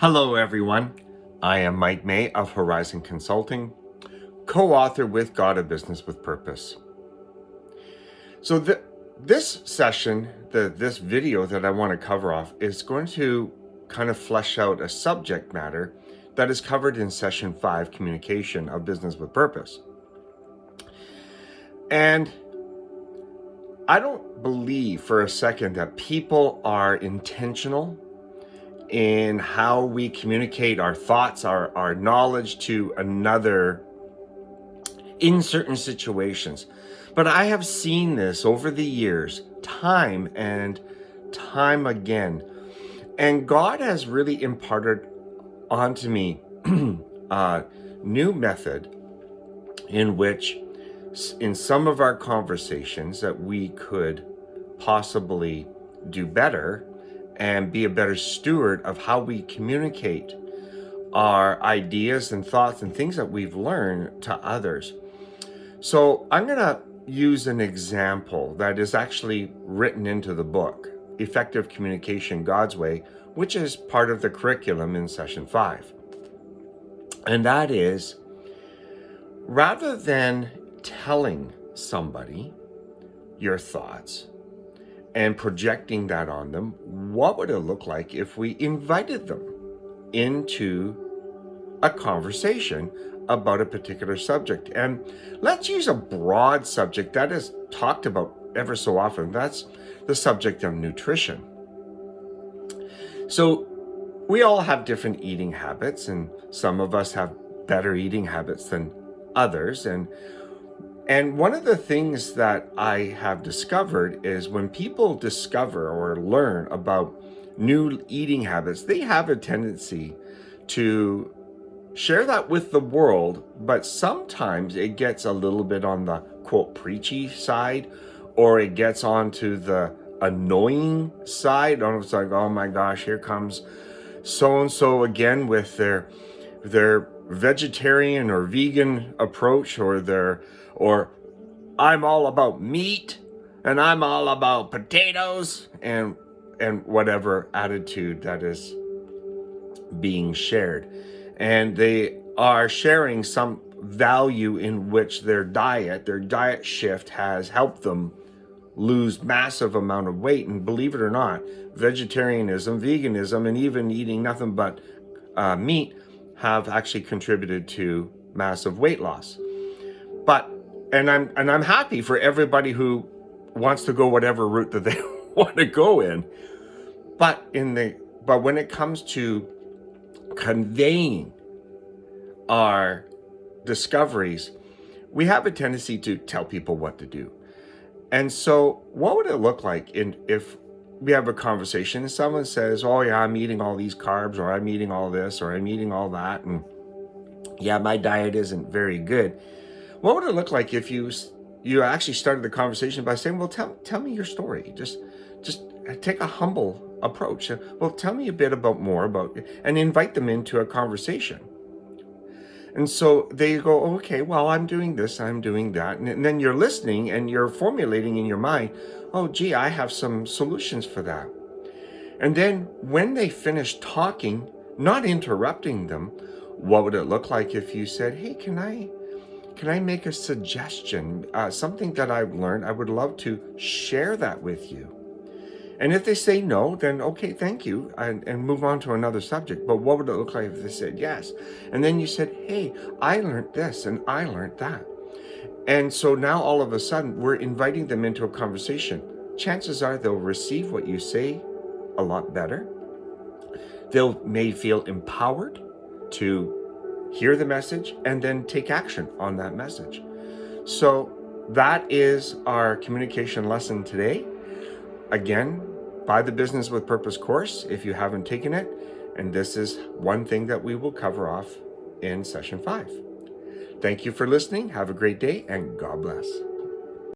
Hello, everyone. I am Mike May of Horizon Consulting, co-author with God of Business with Purpose. So this session, this video that I want to cover off is going to kind of flesh out a subject matter that is covered in session 5, Communication of Business with Purpose. And I don't believe for a second that people are intentional in how we communicate our thoughts, our knowledge to another in certain situations. But I have seen this over the years, time and time again. And God has really imparted onto me a new method in which in some of our conversations that we could possibly do better and be a better steward of how we communicate our ideas and thoughts and things that we've learned to others. So I'm going to use an example that is actually written into the book, Effective Communication God's Way, which is part of the curriculum in session 5. And that is, rather than telling somebody your thoughts and projecting that on them, what would it look like if we invited them into a conversation about a particular subject? And let's use a broad subject that is talked about ever so often. That's the subject of nutrition. So we all have different eating habits, and some of us have better eating habits than others. And one of the things that I have discovered is when people discover or learn about new eating habits, they have a tendency to share that with the world, but sometimes it gets a little bit on the quote preachy side, or it gets onto the annoying side. It's like, oh my gosh, here comes so-and-so again with their vegetarian or vegan approach, or I'm all about meat and I'm all about potatoes and whatever attitude that is being shared. And they are sharing some value in which their diet shift has helped them lose massive amount of weight. And believe it or not, vegetarianism, veganism, and even eating nothing but meat have actually contributed to massive weight loss. And I'm happy for everybody who wants to go whatever route that they want to go in. But when it comes to conveying our discoveries, we have a tendency to tell people what to do. And so what would it look like if we have a conversation and someone says, oh yeah, I'm eating all these carbs, or I'm eating all this, or I'm eating all that, and yeah, my diet isn't very good. What would it look like if you actually started the conversation by saying, well, tell me your story. Just take a humble approach. Well, tell me a bit more about it, and invite them into a conversation. And so they go, okay, well, I'm doing this, I'm doing that. And then you're listening and you're formulating in your mind, oh, gee, I have some solutions for that. And then when they finish talking, not interrupting them, what would it look like if you said, hey, can I make a suggestion, something that I've learned? I would love to share that with you. And if they say no, then okay, thank you, and move on to another subject. But what would it look like if they said yes? And then you said, hey, I learned this and I learned that. And so now all of a sudden we're inviting them into a conversation. Chances are they'll receive what you say a lot better. May feel empowered to hear the message and then take action on that message. So that is our communication lesson today. Again, buy the Business with Purpose course if you haven't taken it. And this is one thing that we will cover off in session 5. Thank you for listening. Have a great day and God bless.